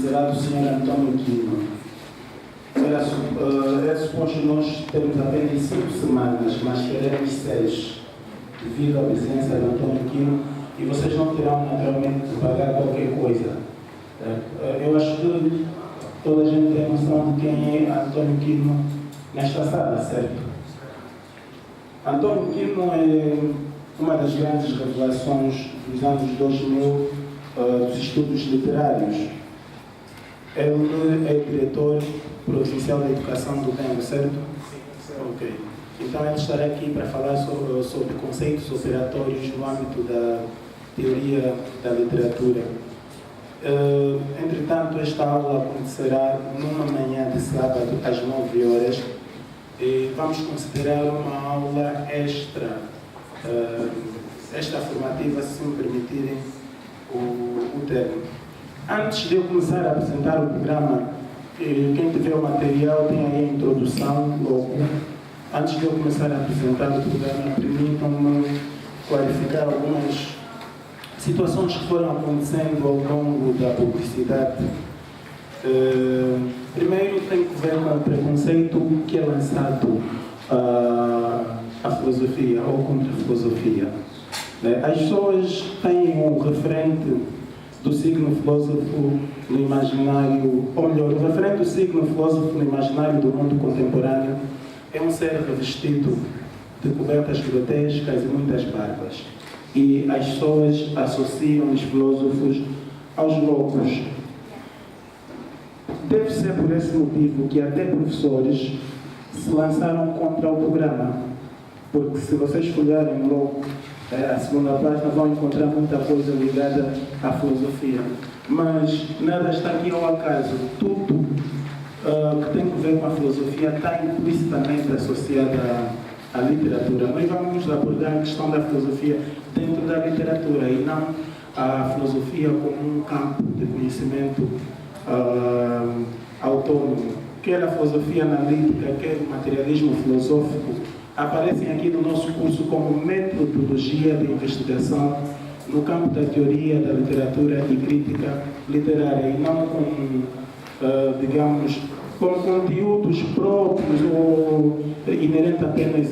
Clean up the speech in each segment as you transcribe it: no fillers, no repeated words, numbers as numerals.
será do Sr. António Quino. É suposto nós temos apenas 5 semanas, mas queremos 6, devido à presença do António Quino, e vocês não terão naturalmente de pagar qualquer coisa. Eu acho que toda a gente tem noção de quem é António Quino nesta sala, certo? António Quino é uma das grandes revelações dos anos 2000 dos estudos literários. Ele é diretor provincial da educação do Bengo, certo? Ok. Então ele estará aqui para falar sobre conceitos operatórios no âmbito da teoria da literatura. Entretanto, esta aula acontecerá numa manhã de sábado às 9 horas e vamos considerar uma aula extra formativa, se me permitirem o termo. Antes de eu começar a apresentar o programa, quem tiver o material tem aí a introdução logo. Antes de eu começar a apresentar o programa, permitam-me clarificar algumas situações que foram acontecendo ao longo da publicidade. Primeiro tem que ver com o preconceito que é lançado à filosofia ou contra a filosofia. As pessoas têm um referente do signo filósofo no imaginário, ou melhor, o referente do signo filósofo no imaginário do mundo contemporâneo é um ser revestido de cobertas grotescas e muitas barbas. E as pessoas associam os filósofos aos loucos. Deve ser por esse motivo que até professores se lançaram contra o programa. Porque se vocês folharem logo a segunda página, vão encontrar muita coisa ligada à filosofia. Mas nada está aqui ao acaso. Tudo que tem a ver com a filosofia está implicitamente associado à literatura. Nós vamos abordar a questão da filosofia dentro da literatura e não a filosofia como um campo de conhecimento autônomo. Quer a filosofia analítica, quer o materialismo filosófico, aparecem aqui no nosso curso como metodologia de investigação no campo da teoria, da literatura e crítica literária, e não com, digamos, com conteúdos próprios ou inerentes apenas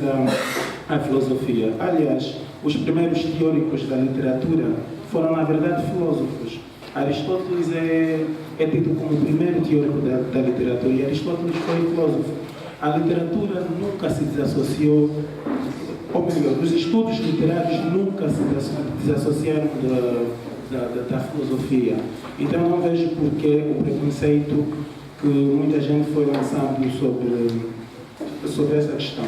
à filosofia. Aliás, os primeiros teóricos da literatura foram, na verdade, filósofos. Aristóteles é tido como o primeiro teórico da literatura, e Aristóteles foi filósofo. A literatura nunca se desassociou, ou melhor, os estudos literários nunca se desassociaram da filosofia. Então não vejo porque o preconceito que muita gente foi lançando sobre essa questão.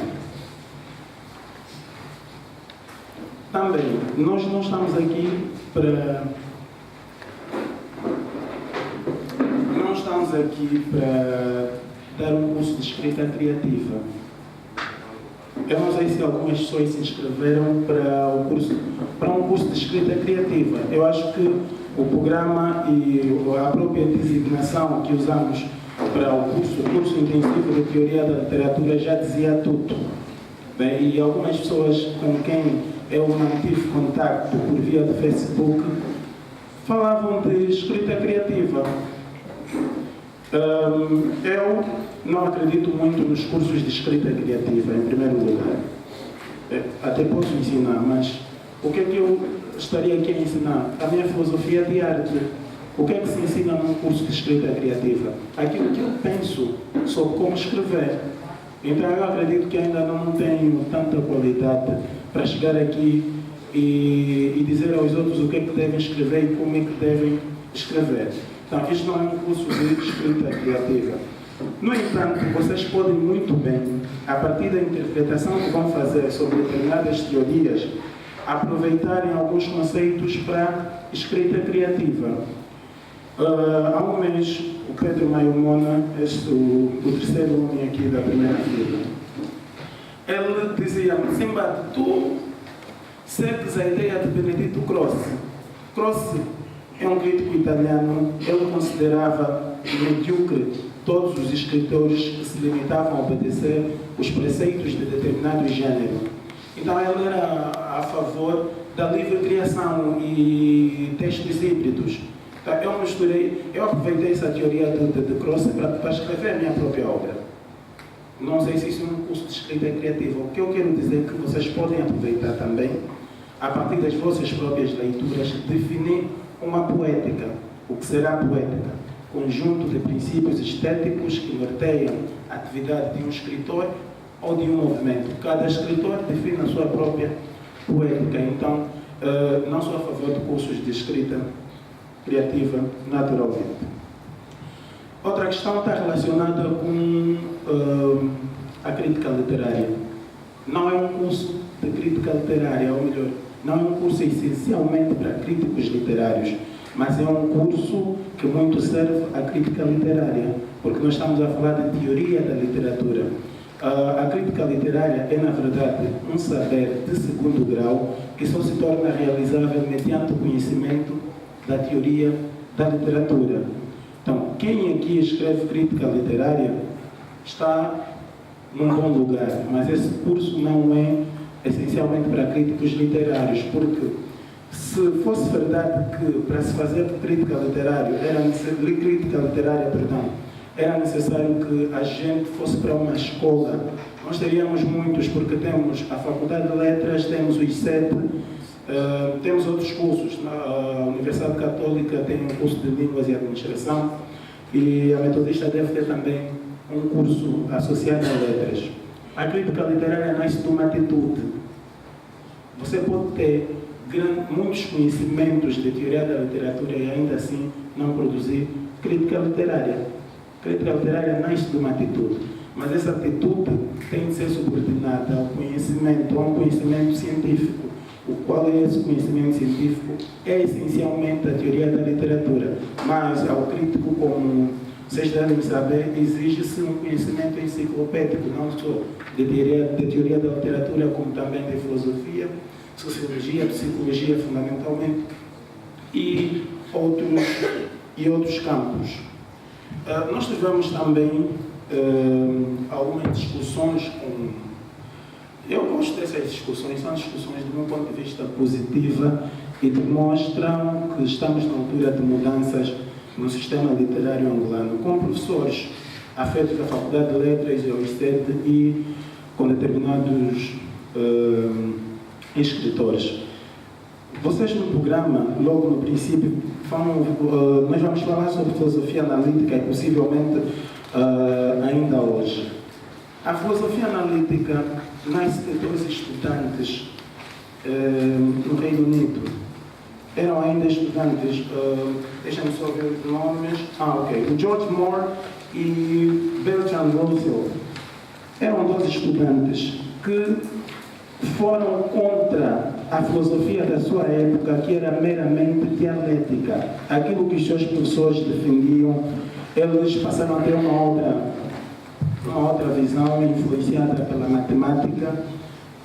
Também, nós não estamos aqui para dar um curso de escrita criativa. Eu não sei se algumas pessoas se inscreveram para um curso de escrita criativa. Eu acho que o programa e a própria designação que usamos para o curso intensivo de teoria da literatura já dizia tudo. Bem, e algumas pessoas com quem eu mantive contacto por via do Facebook falavam de escrita criativa. Eu não acredito muito nos cursos de escrita criativa, em primeiro lugar. Até posso ensinar, mas o que é que eu estaria aqui a ensinar? A minha filosofia de arte. O que é que se ensina num curso de escrita criativa? Aquilo que eu penso sobre como escrever. Então eu acredito que ainda não tenho tanta qualidade para chegar aqui e dizer aos outros o que é que devem escrever e como é que devem escrever. Então, isto não é um curso de escrita criativa. No entanto, vocês podem muito bem, a partir da interpretação que vão fazer sobre determinadas teorias, aproveitarem alguns conceitos para escrita criativa. Há um mês, o Pedro Maiomona, o terceiro homem aqui da primeira fila, ele dizia-me: Simba, tu segues a ideia de Benedetto Croce. Croce é um crítico italiano. Ele considerava medíocre todos os escritores que se limitavam a obedecer os preceitos de determinado gênero. Então ele era a favor da livre criação e textos híbridos. Tá? Eu aproveitei essa teoria de Croce para escrever a minha própria obra. Não sei se isso é um curso de escrita criativa. O que eu quero dizer é que vocês podem aproveitar também, a partir das vossas próprias leituras, definir uma poética. O que será poética? Conjunto de princípios estéticos que norteiam a atividade de um escritor ou de um movimento. Cada escritor define a sua própria poética. Então, não sou a favor de cursos de escrita criativa, naturalmente. Outra questão está relacionada com a crítica literária. Não é um curso de crítica literária, ou melhor, não é um curso essencialmente para críticos literários, mas é um curso que muito serve à crítica literária, porque nós estamos a falar de teoria da literatura. A crítica literária é, na verdade, um saber de segundo grau que só se torna realizável mediante o conhecimento da teoria da literatura. Então, quem aqui escreve crítica literária está num bom lugar, mas esse curso não é essencialmente para críticos literários, porque se fosse verdade que para se fazer crítica literária era necessário que a gente fosse para uma escola, nós teríamos muitos, porque temos a Faculdade de Letras, temos o ICET, temos outros cursos. A Universidade Católica tem um curso de Línguas e Administração e a Metodista deve ter também um curso associado a letras. A crítica literária nasce de uma atitude. Você pode ter muitos conhecimentos de teoria da literatura e ainda assim não produzir crítica literária. Crítica literária nasce de uma atitude, mas essa atitude tem de ser subordinada ao conhecimento, a um conhecimento científico. O qual é esse conhecimento científico? É essencialmente a teoria da literatura, mas ao crítico, como vocês devem saber, exige-se um conhecimento enciclopédico, não só de teoria da literatura, como também de filosofia, sociologia, psicologia, fundamentalmente, e outros campos. Nós tivemos também algumas discussões com... Eu gosto dessas discussões, são discussões do meu ponto de vista positiva e demonstram que estamos na altura de mudanças no sistema literário angolano, com professores afetos da Faculdade de Letras e ao ICED e com determinados escritores. Vocês no programa, logo no princípio, nós vamos falar sobre filosofia analítica e possivelmente ainda hoje. A filosofia analítica nasce de dois estudantes no Reino Unido. Eram ainda estudantes, deixem-me só ver os nomes. O George Moore e Bertrand Russell. Eram dois estudantes que foram contra a filosofia da sua época, que era meramente dialética. Aquilo que os seus professores defendiam, eles passaram a ter uma outra visão influenciada pela matemática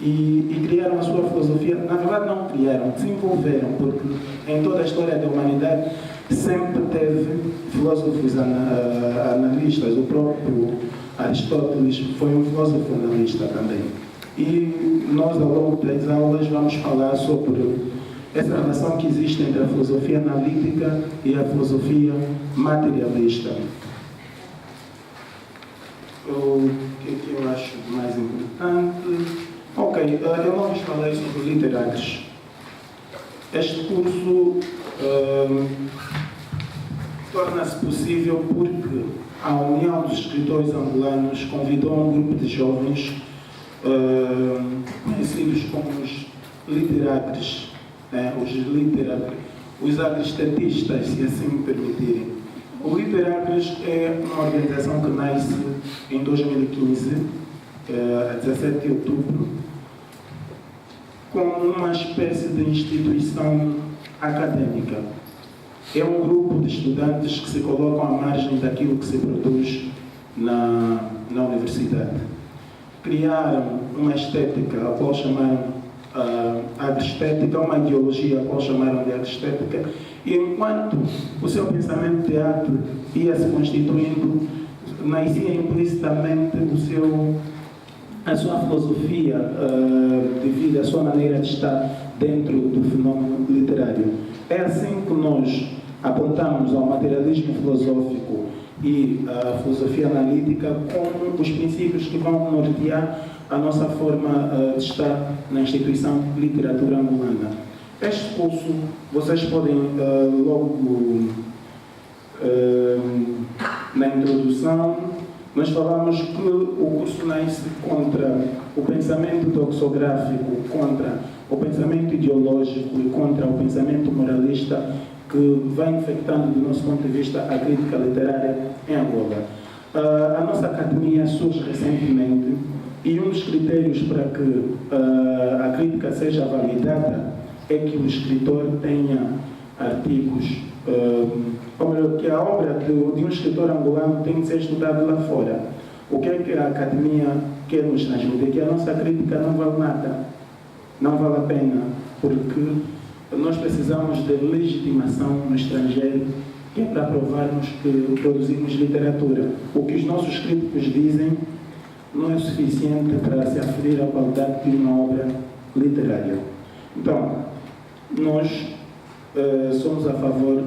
e criaram a sua filosofia. Na verdade não criaram, desenvolveram, porque em toda a história da humanidade sempre teve filósofos analistas. O próprio Aristóteles foi um filósofo analista também. E nós, ao longo das aulas, vamos falar sobre essa relação que existe entre a filosofia analítica e a filosofia materialista. O que eu acho mais importante? Eu não vos falei sobre literários. Este curso torna-se possível porque a União dos Escritores Angolanos convidou um grupo de jovens conhecidos como os literários, os agrestatistas, se assim me permitirem. O Literários é uma organização que nasce em 2015, a 17 de outubro, como uma espécie de instituição acadêmica. É um grupo de estudantes que se colocam à margem daquilo que se produz na universidade. Criaram uma estética, a qual chamaram agrestética, uma ideologia, a qual chamaram de agrestética, e enquanto o seu pensamento de arte ia se constituindo, nascia implicitamente a sua filosofia de vida, a sua maneira de estar dentro do fenómeno literário. É assim que nós apontamos ao materialismo filosófico e à filosofia analítica como os princípios que vão nortear a nossa forma de estar na instituição de literatura angolana. Este curso, vocês podem logo na introdução, nós falamos que o curso nasce contra o pensamento doxográfico, contra o pensamento ideológico e contra o pensamento moralista que vai infectando, do nosso ponto de vista, a crítica literária em Angola. A nossa academia surge recentemente e um dos critérios para que a crítica seja validada é que o escritor tenha artigos, ou melhor, que a obra de um escritor angolano tem que ser estudada lá fora. O que é que a academia quer nos transmitir? É que a nossa crítica não vale nada, não vale a pena, porque nós precisamos de legitimação no estrangeiro, que é para provarmos que produzimos literatura. O que os nossos críticos dizem não é suficiente para se aferir à qualidade de uma obra literária. Então, nós somos a favor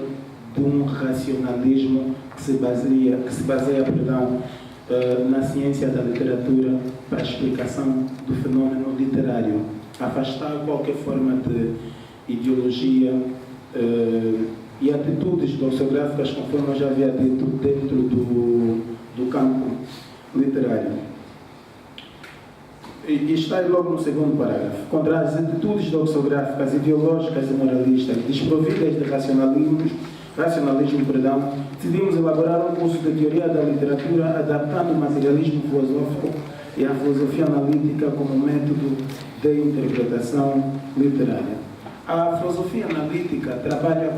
de um racionalismo que se baseia na ciência da literatura para a explicação do fenômeno literário, afastar qualquer forma de ideologia e atitudes doxográficas, conforme eu já havia dito, dentro do campo literário. E está aí logo no segundo parágrafo. Contra as atitudes doxográficas, ideológicas e moralistas, desprovidas de racionalismo, decidimos elaborar um curso de teoria da literatura, adaptando o materialismo filosófico e a filosofia analítica como método de interpretação literária. A filosofia analítica trabalha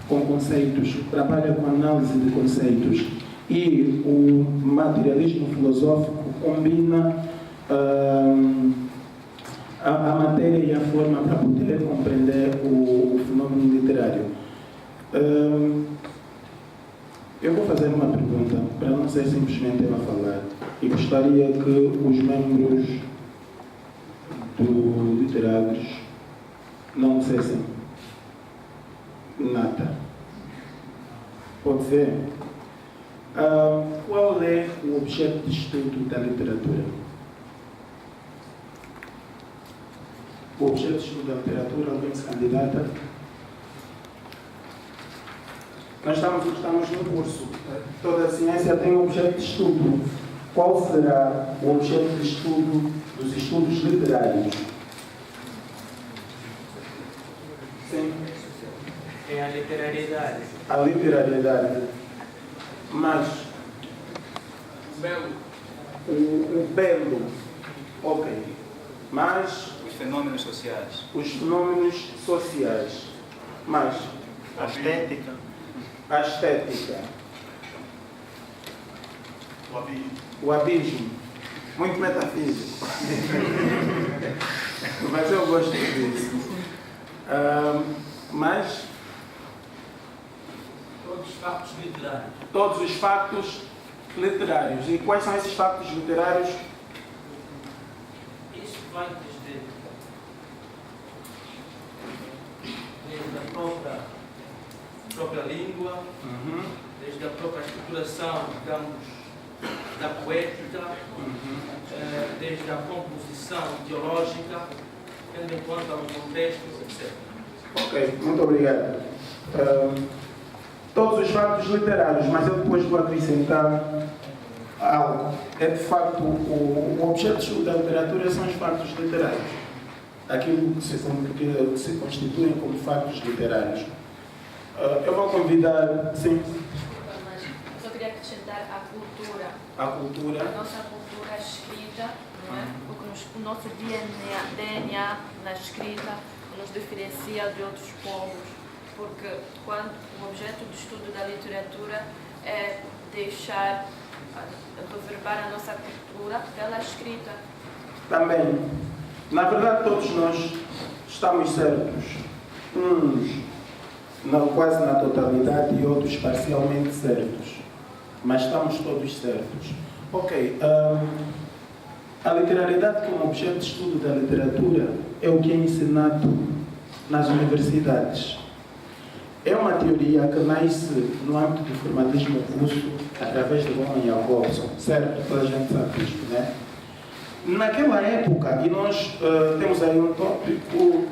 com conceitos, trabalha com análise de conceitos, e o materialismo filosófico combina a matéria e a forma para poder compreender o fenômeno literário. Eu vou fazer uma pergunta, para não ser simplesmente eu a falar, e gostaria que os membros do Literários não dissessem nada. Pode ser? Qual é o objeto de estudo da literatura? O objeto de estudo da literatura, alguém se candidata? Nós estamos no curso. Toda a ciência tem um objeto de estudo. Qual será o objeto de estudo dos estudos literários? Sim. É a literariedade. A literariedade. Mas Belo. o belo. Ok. Mas Os fenômenos sociais. os fenômenos sociais. Mas A estética. a estética. O abismo. O abismo. Muito metafísico. Mas eu gosto disso. Mas Todos os fatos literários. todos os factos literários. E quais são esses factos literários? Isso vai desde a própria língua, desde a própria estruturação, digamos, da poética, desde a composição ideológica, tendo em conta o contexto, etc. Ok, muito obrigado. Todos os factos literários, mas eu depois vou acrescentar algo. É de facto, o objeto de estudo da literatura são os factos literários. Aquilo que se constituem como factos literários. Eu vou convidar, sim. Desculpa, mas eu só queria acrescentar a cultura. A cultura. A nossa cultura escrita, não é? O nosso DNA na escrita nos diferencia de outros povos. Porque quando o objeto de estudo da literatura é deixar, reverbar a nossa cultura pela escrita. Também. Na verdade, todos nós estamos certos. Uns quase na totalidade e outros parcialmente certos. Mas estamos todos certos. Ok. A literariedade como objeto de estudo da literatura é o que é ensinado nas universidades. é uma teoria que nasce no âmbito do formalismo russo através de Roman Yakovson, certo? Toda a gente sabe disso, né? Naquela época, e nós temos aí um tópico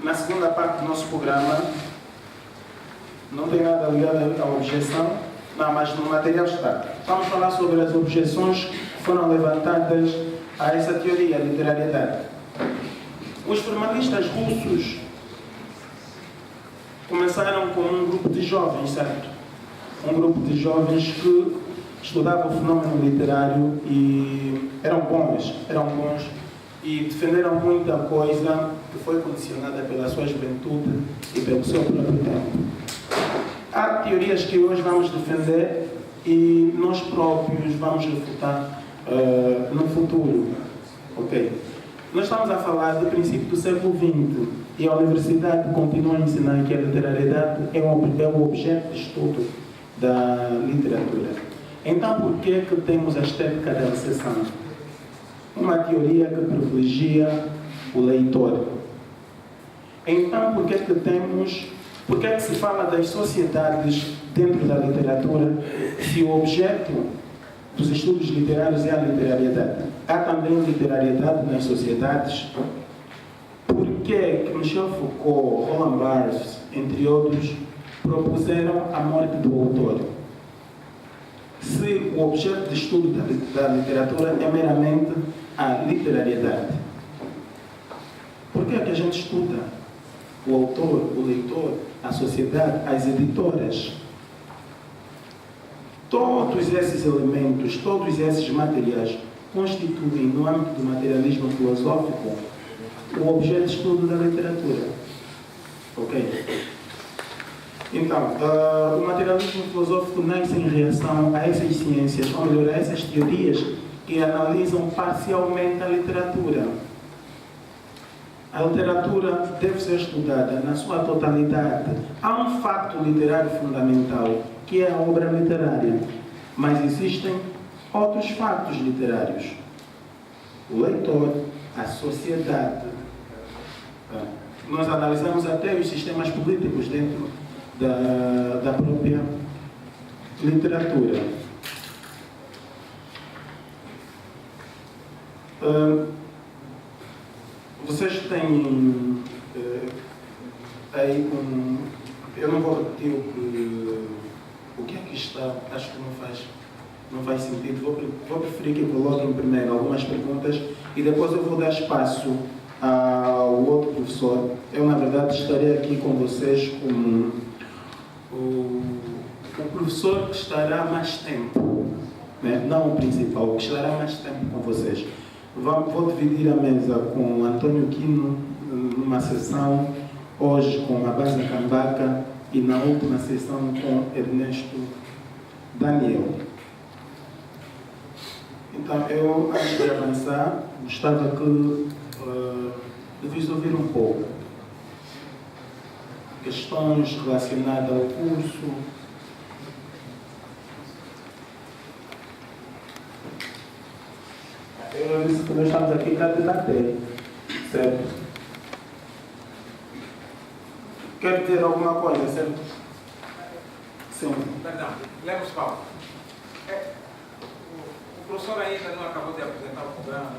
na segunda parte do nosso programa, não tem nada ligado à objeção, não, mas no material está. Vamos falar sobre as objeções que foram levantadas a essa teoria, a literariedade. Os formalistas russos começaram com um grupo de jovens, certo? Um grupo de jovens que estudavam o fenômeno literário e eram bons e defenderam muita coisa que foi condicionada pela sua juventude e pelo seu próprio tempo. Há teorias que hoje vamos defender e nós próprios vamos refutar no futuro. Ok? Nós estamos a falar do princípio do século XX e a universidade continua a ensinar que a literariedade é o objeto de estudo da literatura. Então, por que temos a estética da recessão? Uma teoria que privilegia o leitor. Então, por que se fala das sociedades dentro da literatura se o objeto dos estudos literários é a literariedade? Há também literariedade nas sociedades. Por que Michel Foucault, Roland Barthes, entre outros, propuseram a morte do autor? Se o objeto de estudo da literatura é meramente a literariedade. Por que é que a gente estuda o autor, o leitor, a sociedade, as editoras? Todos esses elementos, todos esses materiais constituem, no âmbito do materialismo filosófico, o objeto de estudo da literatura. Ok? Então, o materialismo filosófico nasce em reação a essas ciências, ou melhor, a essas teorias que analisam parcialmente a literatura. A literatura deve ser estudada na sua totalidade. Há um facto literário fundamental, que é a obra literária. Mas existem outros factos literários. O leitor, a sociedade. Nós analisamos até os sistemas políticos dentro da própria literatura. Vocês têm aí eu não vou repetir o que aqui está, acho que não faz sentido. Vou preferir que coloquem primeiro algumas perguntas e depois eu vou dar espaço ao outro professor. Eu, na verdade, estarei aqui com vocês como o professor que estará mais tempo, né? Não o principal, que estará mais tempo com vocês. Vou dividir a mesa com o Antônio Quino numa sessão, hoje com a Basa Cambaca e na última sessão com Ernesto Daniel. Então, eu, antes de avançar, gostava de vos ouvir um pouco. Questões relacionadas ao curso. Eu disse que nós estamos aqui para debater, certo? Quer dizer alguma coisa, certo? Sim. Perdão, leva os palcos. O professor ainda não acabou de apresentar o programa?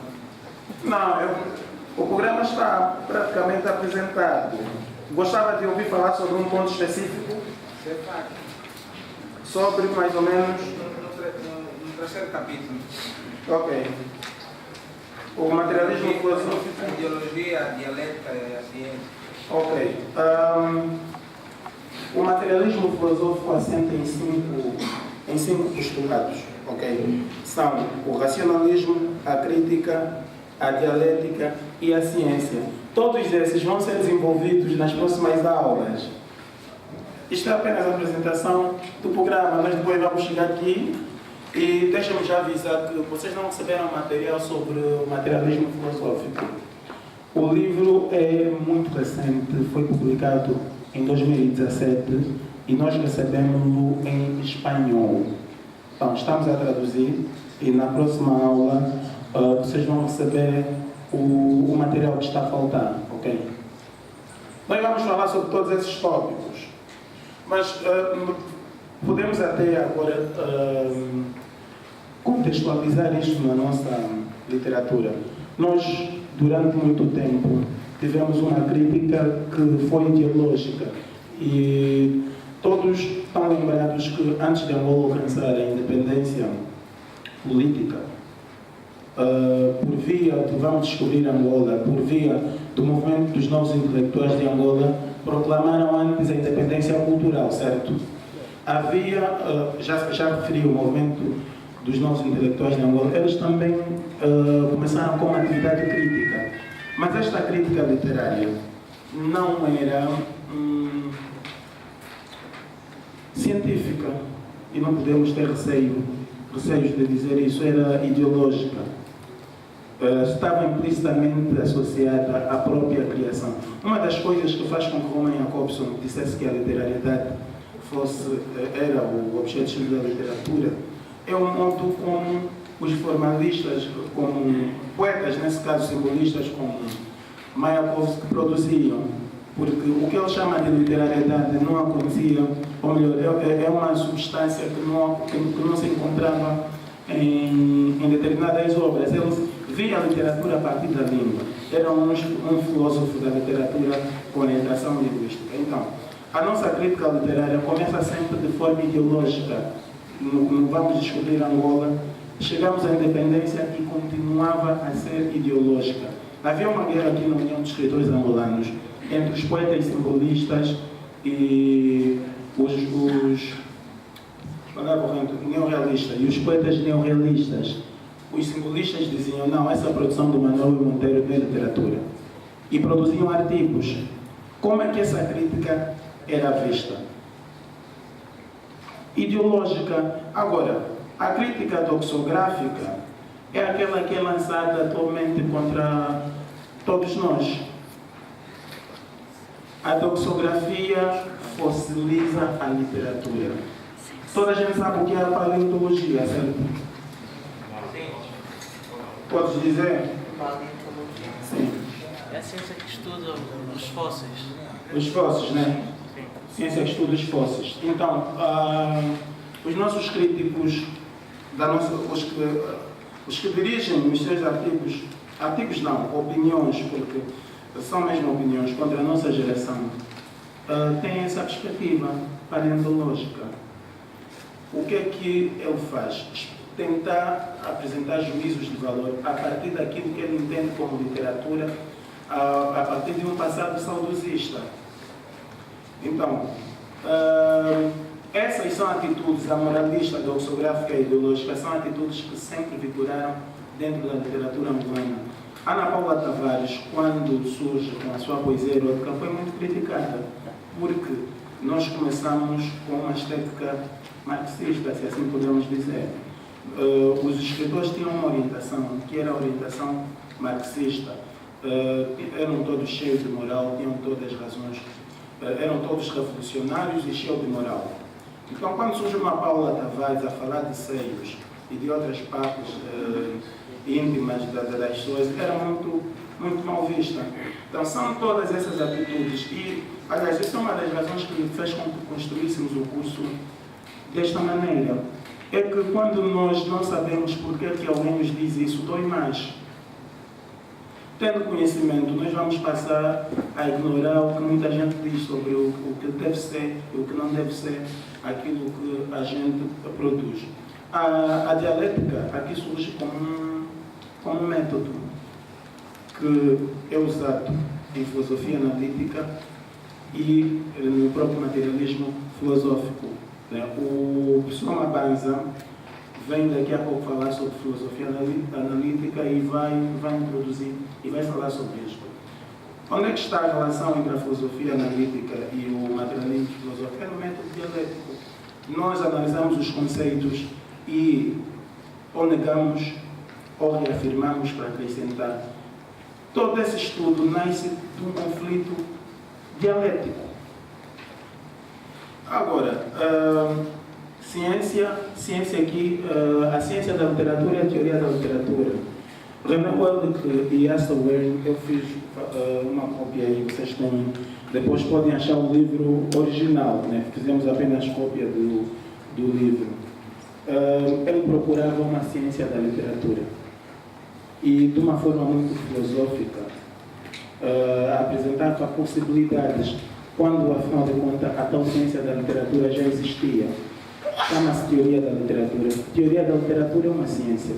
Não, o programa está praticamente apresentado. Gostava de ouvir falar sobre um ponto específico? Sobre mais ou menos... No terceiro capítulo. Ok. O materialismo filosófico... A ideologia, a dialética e a ciência. Ok. O materialismo filosófico assenta em cinco postulados. Ok? São o racionalismo, a crítica, a dialética e a ciência. Todos esses vão ser desenvolvidos nas próximas aulas. Isto é apenas a apresentação do programa. Nós depois vamos chegar aqui e deixa-me já avisar que vocês não receberam material sobre o materialismo filosófico. O livro é muito recente, foi publicado em 2017 e nós recebemos-lo em espanhol. Então, estamos a traduzir e na próxima aula vocês vão receber o material que está a faltar, ok? Nós vamos falar sobre todos esses tópicos, mas podemos até agora contextualizar isto na nossa literatura. Nós, durante muito tempo, tivemos uma crítica que foi ideológica e todos estão lembrados que antes de Angola alcançar a independência política, por via do Vamos Descobrir Angola, por via do movimento dos novos intelectuais de Angola, proclamaram antes a independência cultural, certo? Havia, já referi o movimento dos novos intelectuais de Angola, eles também começaram com uma atividade crítica. Mas esta crítica literária não era científica, e não podemos ter receios de dizer isso, era ideológica. Estava implicitamente associada à própria criação. Uma das coisas que faz com que Roman Jakobson dissesse que a literariedade era o objetivo da literatura é o modo como os formalistas, como poetas, nesse caso simbolistas, como Mayakovsky, produziam. Porque o que ele chama de literariedade não acontecia, ou melhor, é uma substância que não se encontrava em determinadas obras. Ele via a literatura a partir da língua. Era um filósofo da literatura com orientação linguística. Então, a nossa crítica literária começa sempre de forma ideológica. No Vamos Descobrir Angola, chegamos à independência e continuava a ser ideológica. Havia uma guerra aqui na União dos Escritores Angolanos entre os poetas simbolistas e neorrealistas e os poetas neorrealistas. Os simbolistas diziam, não, essa produção do Manuel Monteiro não é literatura. E produziam artigos. Como é que essa crítica era vista? Ideológica. Agora, a crítica doxográfica é aquela que é lançada atualmente contra todos nós. A doxografia fossiliza a literatura. Toda a gente sabe o que é a paleontologia, certo? Sim. Podes dizer? Paleontologia. Sim. É a ciência que estuda os fósseis. Os fósseis, né? Sim. Ciência que estuda os fósseis. Então, os nossos críticos, os que dirigem os seus artigos não, opiniões, porque são mesmo opiniões contra a nossa geração, têm essa perspectiva paleontológica. O que é que ele faz? Tentar apresentar juízos de valor a partir daquilo que ele entende como literatura, a partir de um passado saudosista. Então, essas são atitudes, a moralista, a doxográfica e a ideológica, são atitudes que sempre vigoraram dentro da literatura angolana. Ana Paula Tavares, quando surge com a sua poesia erótica, foi muito criticada, porque nós começamos com uma estética marxista, se assim podemos dizer. Os escritores tinham uma orientação, que era a orientação marxista. Eram todos cheios de moral, tinham todas as razões, eram todos revolucionários e cheios de moral. Então, quando surge uma Paula Tavares a falar de seios e de outras partes íntimas das pessoas, era muito mal vista. Então, são todas essas atitudes. E, aliás, isso é uma das razões que fez com que construíssemos o curso desta maneira. É que quando nós não sabemos por que alguém nos diz isso, dói mais. Tendo conhecimento, nós vamos passar a ignorar o que muita gente diz sobre o que deve ser e o que não deve ser aquilo que a gente produz. A dialética aqui surge como um método que é usado em filosofia analítica e no próprio materialismo filosófico. O professor Mabanza vem daqui a pouco falar sobre filosofia analítica e vai introduzir e vai falar sobre isto. Onde é que está a relação entre a filosofia analítica e o materialismo filosófico? É no método dialético. Nós analisamos os conceitos e ou negamos ou reafirmamos para acrescentar. Todo esse estudo nasce de um conflito dialético. Agora, ciência aqui, a ciência da literatura é a teoria da literatura. Renan Welbeck e Asta Wern, eu fiz uma cópia aí, vocês têm Depois podem achar o livro original, né? Fizemos apenas cópia do livro. Ele procurava uma ciência da literatura e, de uma forma muito filosófica, apresentava possibilidades, quando, afinal de contas, a tal ciência da literatura já existia. Chama-se teoria da literatura. Teoria da literatura é uma ciência.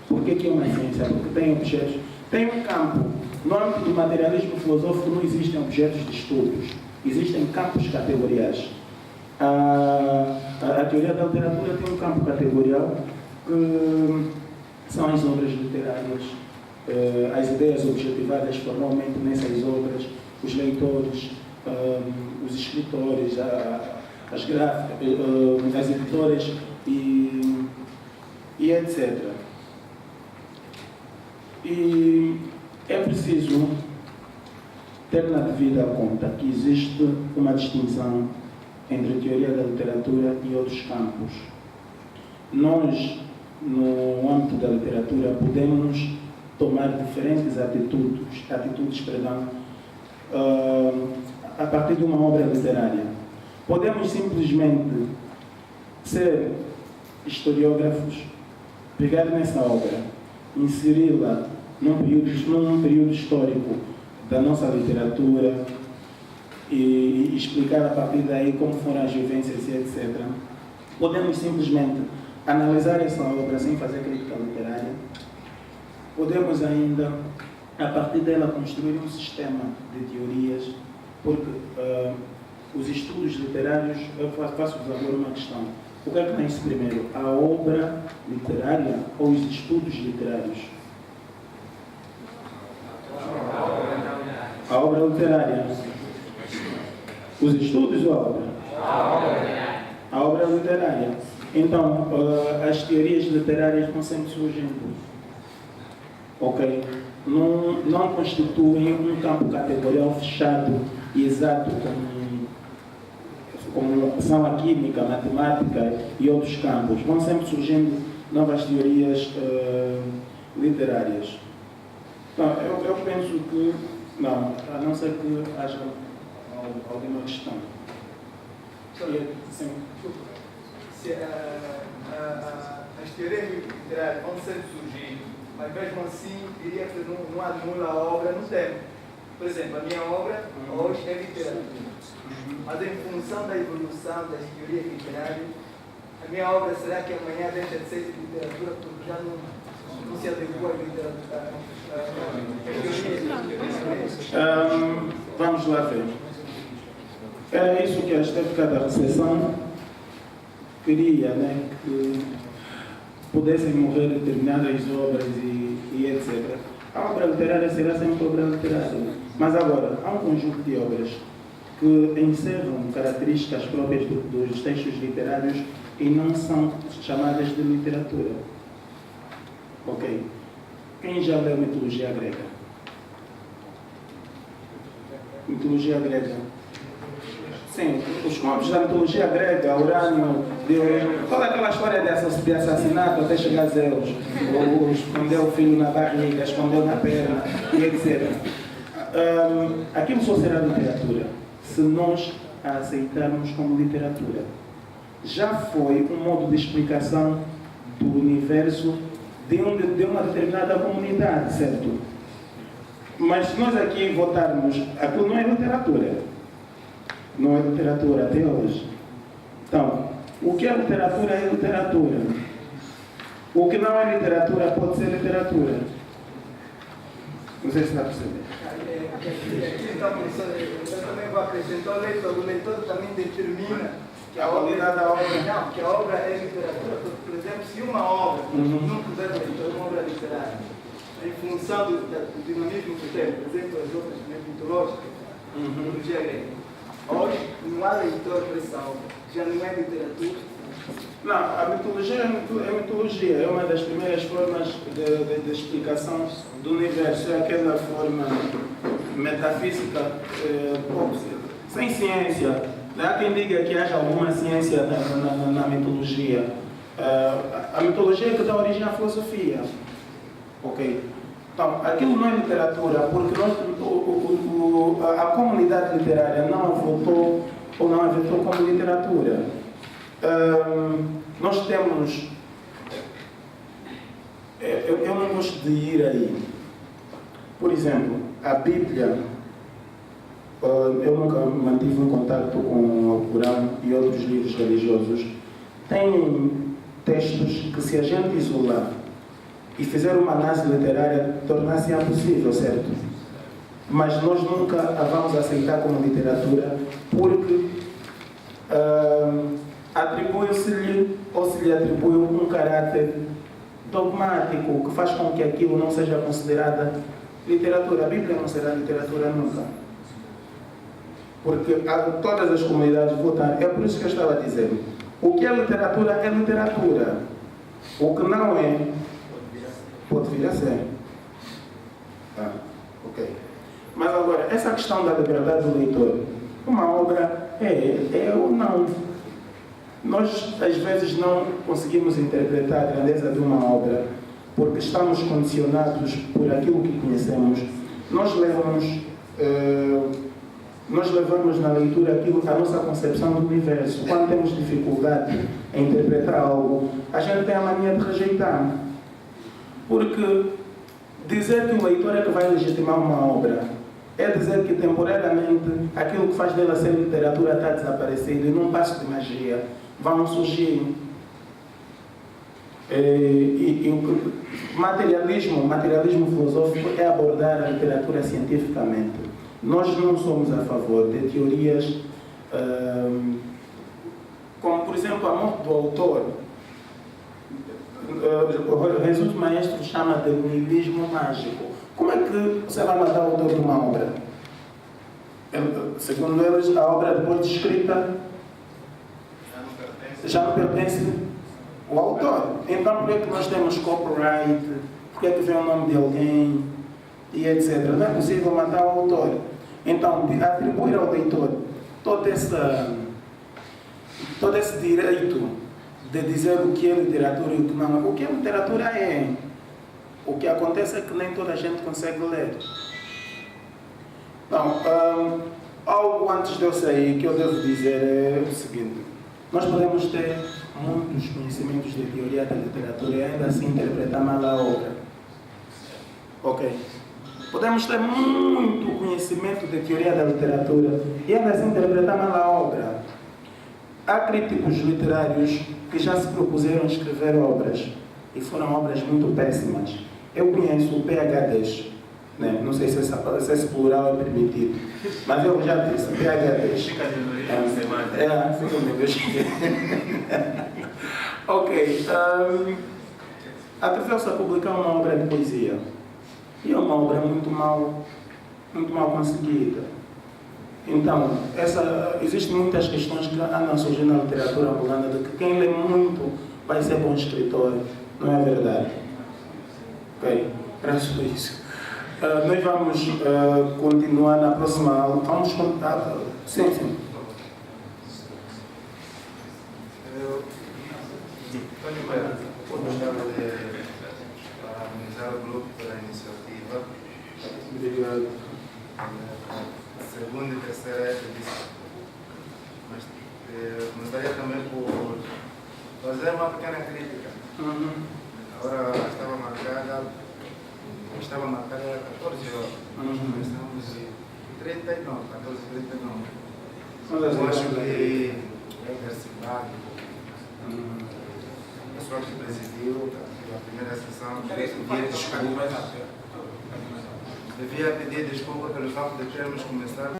Por que é uma ciência? Porque tem objetos, tem um campo. No âmbito do materialismo filosófico não existem objetos de estudos, existem campos categoriais. A teoria da literatura tem um campo categorial que são as obras literárias, as ideias objetivadas formalmente nessas obras, os leitores, os escritores, as gráficas, as editoras e etc. E é preciso ter na devida conta que existe uma distinção entre a teoria da literatura e outros campos. Nós, no âmbito da literatura, podemos tomar diferentes atitudes, a partir de uma obra literária. Podemos simplesmente ser historiógrafos, pegar nessa obra, inseri-la num período histórico da nossa literatura e explicar a partir daí como foram as vivências e etc. Podemos simplesmente analisar essa obra sem fazer crítica literária. Podemos ainda, a partir dela, construir um sistema de teorias, porque os estudos literários, eu faço-vos agora uma questão. O que é que nasce primeiro? A obra literária ou os estudos literários? A obra literária. Os estudos ou a obra? A obra literária. Então, as teorias literárias vão sempre surgindo. Ok? Não constituem um campo categorial fechado e exato como são a química, a matemática e outros campos. Vão sempre surgindo novas teorias literárias. Então, eu penso que, não, a não ser que haja alguma questão. Sim. Se, as teorias literárias vão sempre surgindo, mas mesmo assim, diria que não anula a obra no tempo. Por exemplo, a minha obra hoje é literatura. Mas em função da evolução das teorias literárias, a minha obra será que amanhã deixa de ser de literatura porque já não se adequa à literatura? Vamos lá ver. Era isso que a estética da recepção queria, né? Que pudessem morrer determinadas obras e etc. A obra literária será sempre obra literária. Mas agora, há um conjunto de obras que encerram características próprias dos textos literários e não são chamadas de literatura. Ok? Quem já leu mitologia grega? Mitologia grega. Sim, os contos da mitologia grega, Urânio, toda aquela história de assassinato até chegar a Zeus, ou escondeu o filho na barriga, escondeu na perna, e etc. Aquilo só será literatura se nós a aceitarmos como literatura. Já foi um modo de explicação do universo de uma determinada comunidade, certo? Mas se nós aqui votarmos, aquilo não é literatura. Não é literatura até hoje. Então, o que é literatura é literatura. O que não é literatura pode ser literatura. Não sei se está a perceber. Aqui, então, eu também vou acrescentar o leitor também determina que a qualidade da obra. Não, que a obra é literatura. Por exemplo, se uma obra não puder ser uma obra literária, em função do dinamismo que tem, por exemplo, as obras mitológicas, mitologia grega. Hoje não há leitor para essa obra, já não é literatura. Não, a mitologia é mitologia, é uma das primeiras formas de explicação do universo, é aquela forma metafísica, sem ciência. Há quem diga que haja alguma ciência na mitologia. A mitologia é que dá origem à filosofia. Ok? Então, aquilo não é literatura, porque a comunidade literária não a votou ou não a votou como literatura. Nós temos... Eu não gosto de ir aí. Por exemplo, a Bíblia, eu nunca mantive um contato com o Corão e outros livros religiosos. Tem textos que, se a gente isolar e fizer uma análise literária, torna-se impossível, certo? Mas nós nunca a vamos aceitar como literatura porque atribui-se-lhe ou se lhe atribui um caráter dogmático que faz com que aquilo não seja considerada literatura. A Bíblia não será literatura nunca. Porque todas as comunidades votaram. É por isso que eu estava a dizer. O que é literatura é literatura. O que não é, pode vir a ser. Ok. Mas agora, essa questão da liberdade do leitor, uma obra é ou não? Nós, às vezes, não conseguimos interpretar a grandeza de uma obra porque estamos condicionados por aquilo que conhecemos. Nós levamos na leitura aquilo que a nossa concepção do universo. Quando temos dificuldade em interpretar algo, a gente tem a mania de rejeitar. Porque dizer que o leitor é que vai legitimar uma obra é dizer que temporariamente aquilo que faz dela ser literatura está desaparecendo e num passo de magia vão surgir. Materialismo filosófico é abordar a literatura cientificamente. Nós não somos a favor de teorias como, por exemplo, a morte do autor. O Jesus Maestro chama de niilismo mágico. Como é que você vai matar o autor de uma obra? Segundo eles, a obra depois de escrita já não pertence ao autor. Então, por que nós temos copyright? Por que vem o nome de alguém? E etc. Não é possível matar o autor. Então, atribuir ao leitor todo esse direito de dizer o que é literatura e o que não é. O que é literatura é. O que acontece é que nem toda a gente consegue ler. Então, algo antes de eu sair que eu devo dizer é o seguinte. Nós podemos ter muitos conhecimentos de teoria da literatura e ainda assim interpretar mal a obra. Ok? Podemos ter muito conhecimento de teoria da literatura e ainda assim interpretar mal a obra. Há críticos literários que já se propuseram escrever obras e foram obras muito péssimas. Eu conheço PhDs, né? Não sei se esse plural é permitido, mas eu já disse, PhDs. Fica de semana. Fica de Ok. Atreveu-se a publicar uma obra de poesia. E é uma obra muito mal conseguida. Então, existem muitas questões que andam surgindo na literatura angolana de que quem lê muito vai ser bom escritor. Não é verdade? Ok? Graças a isso. Nós vamos continuar na próxima aula. Vamos contar. Sim. António Vera, eu gostava de parabenizar o grupo pela iniciativa. Obrigado. A segunda e terceira edição. Mas gostaria também por fazer uma pequena crítica. Agora estava marcada 14 horas. Estamos em 39, 14h39. Eu acho que é diversificado. O pessoal que presidiu a primeira sessão devia pedir desculpa pelo fato de termos começado